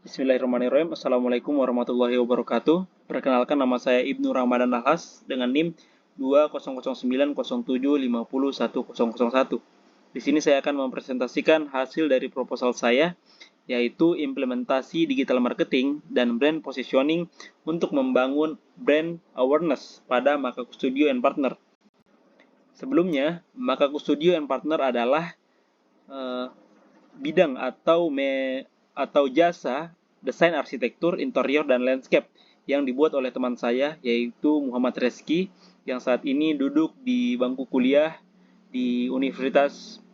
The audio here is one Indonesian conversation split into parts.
Bismillahirrahmanirrahim. Assalamualaikum warahmatullahi wabarakatuh. Perkenalkan, nama saya Ibnu Ramadan Nahas dengan NIM 20090500101. Di sini saya akan mempresentasikan hasil dari proposal saya, yaitu implementasi digital marketing dan brand positioning untuk membangun brand awareness pada Makaku Studio and Partner. Sebelumnya, Makaku Studio and Partner adalah bidang atau jasa desain arsitektur, interior, dan landscape yang dibuat oleh teman saya, yaitu Muhammad Reski, yang saat ini duduk di bangku kuliah di Universitas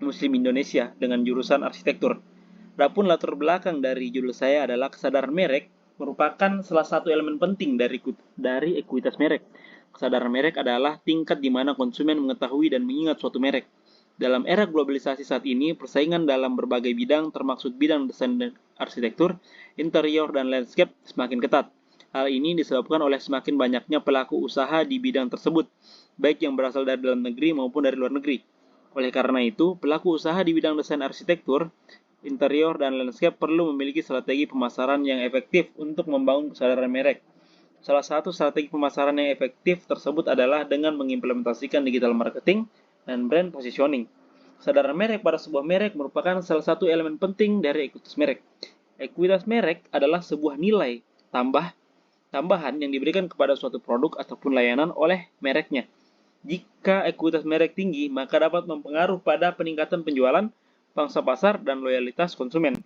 Muslim Indonesia dengan jurusan arsitektur. Adapun latar belakang dari judul saya adalah kesadaran merek merupakan salah satu elemen penting dari ekuitas merek. Kesadaran merek adalah tingkat di mana konsumen mengetahui dan mengingat suatu merek. Dalam era globalisasi saat ini, persaingan dalam berbagai bidang, termasuk bidang desain dan arsitektur, interior, dan landscape, semakin ketat. Hal ini disebabkan oleh semakin banyaknya pelaku usaha di bidang tersebut, baik yang berasal dari dalam negeri maupun dari luar negeri. Oleh karena itu, pelaku usaha di bidang desain arsitektur, interior, dan landscape perlu memiliki strategi pemasaran yang efektif untuk membangun kesadaran merek. Salah satu strategi pemasaran yang efektif tersebut adalah dengan mengimplementasikan digital marketing dan brand positioning. Kesadaran merek pada sebuah merek merupakan salah satu elemen penting dari ekuitas merek. Ekuitas merek adalah sebuah nilai tambahan yang diberikan kepada suatu produk ataupun layanan oleh mereknya. Jika ekuitas merek tinggi, maka dapat mempengaruhi pada peningkatan penjualan, pangsa pasar, dan loyalitas konsumen.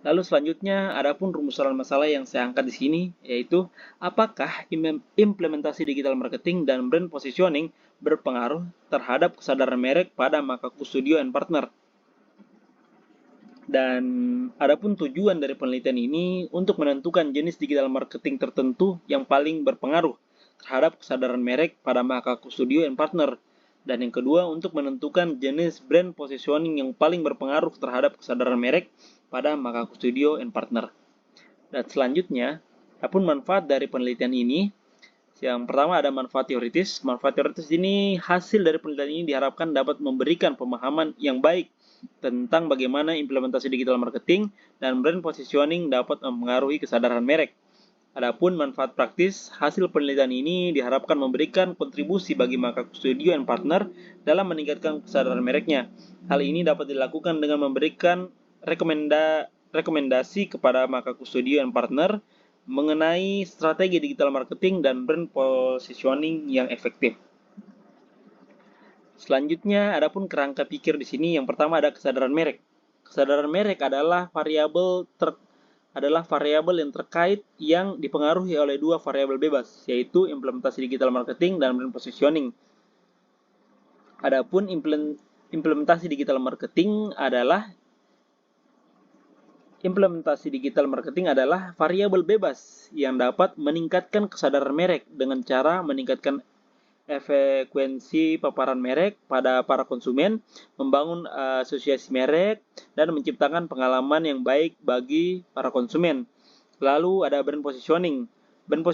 Lalu selanjutnya, adapun rumusan masalah yang saya angkat di sini, yaitu apakah implementasi digital marketing dan brand positioning berpengaruh terhadap kesadaran merek pada Makaku Studio and Partner. Dan adapun tujuan dari penelitian ini untuk menentukan jenis digital marketing tertentu yang paling berpengaruh terhadap kesadaran merek pada Makaku Studio and Partner. Dan yang kedua, untuk menentukan jenis brand positioning yang paling berpengaruh terhadap kesadaran merek pada Makaku Studio and Partner. Dan selanjutnya, adapun manfaat dari penelitian ini, yang pertama ada manfaat teoritis. Manfaat teoritis ini, hasil dari penelitian ini diharapkan dapat memberikan pemahaman yang baik tentang bagaimana implementasi digital marketing dan brand positioning dapat mempengaruhi kesadaran merek. Adapun manfaat praktis, hasil penelitian ini diharapkan memberikan kontribusi bagi Makaku Studio and Partner dalam meningkatkan kesadaran mereknya. Hal ini dapat dilakukan dengan memberikan rekomendasi kepada Makaku Studio and Partner mengenai strategi digital marketing dan brand positioning yang efektif. Selanjutnya, adapun kerangka pikir di sini, yang pertama ada kesadaran merek. Kesadaran merek adalah variabel yang terkait yang dipengaruhi oleh dua variabel bebas, yaitu implementasi digital marketing dan brand positioning. Adapun implementasi digital marketing adalah variabel bebas yang dapat meningkatkan kesadaran merek dengan cara meningkatkan frekuensi paparan merek pada para konsumen, membangun asosiasi merek, dan menciptakan pengalaman yang baik bagi para konsumen. Lalu ada brand positioning. Brand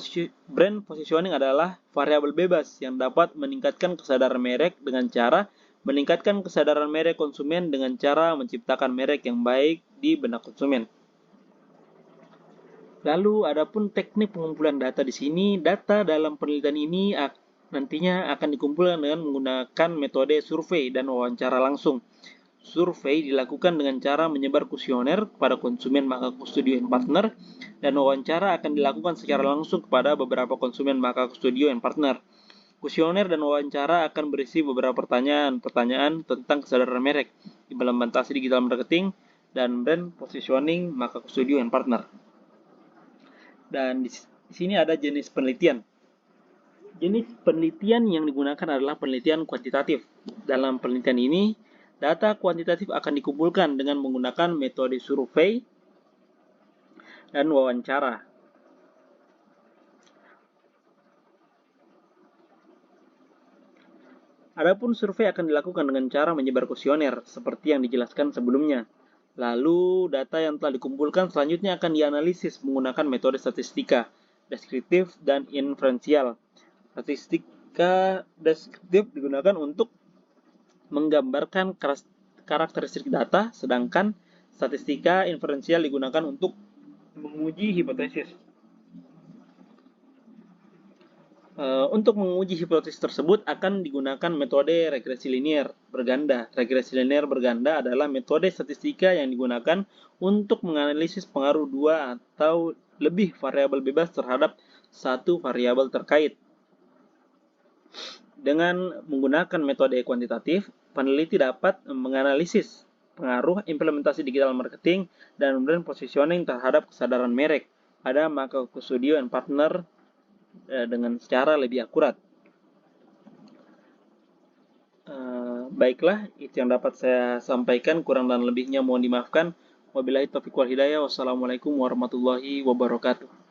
positioning adalah variabel bebas yang dapat meningkatkan kesadaran merek dengan cara meningkatkan kesadaran merek konsumen dengan cara menciptakan merek yang baik di benak konsumen. Lalu adapun teknik pengumpulan data di sini, data dalam penelitian ini nantinya akan dikumpulkan dengan menggunakan metode survei dan wawancara langsung. Survei dilakukan dengan cara menyebar kuesioner kepada konsumen Makaku Studio and Partner, dan wawancara akan dilakukan secara langsung kepada beberapa konsumen Makaku Studio and Partner. Kuesioner dan wawancara akan berisi beberapa pertanyaan tentang kesadaran merek, implementasi digital marketing, dan brand positioning Makaku Studio and Partner. Dan di sini ada jenis penelitian. Jenis penelitian yang digunakan adalah penelitian kuantitatif. Dalam penelitian ini, data kuantitatif akan dikumpulkan dengan menggunakan metode survei dan wawancara. Adapun survei akan dilakukan dengan cara menyebar kuesioner, seperti yang dijelaskan sebelumnya. Lalu, data yang telah dikumpulkan selanjutnya akan dianalisis menggunakan metode statistika, deskriptif, dan inferensial. Statistika deskriptif digunakan untuk menggambarkan karakteristik data, sedangkan Statistika inferensial digunakan untuk menguji hipotesis. Untuk menguji hipotesis tersebut akan digunakan metode regresi linear berganda. Regresi linear berganda adalah metode statistika yang digunakan untuk menganalisis pengaruh dua atau lebih variabel bebas terhadap satu variabel terkait. Dengan menggunakan metode kuantitatif, peneliti dapat menganalisis pengaruh implementasi digital marketing dan brand positioning terhadap kesadaran merek pada market studio and partner dengan secara lebih akurat. Baiklah, itu yang dapat saya sampaikan. Kurang dan lebihnya mohon dimaafkan. Wabillahi taufiq wal hidayah. Wassalamualaikum warahmatullahi wabarakatuh.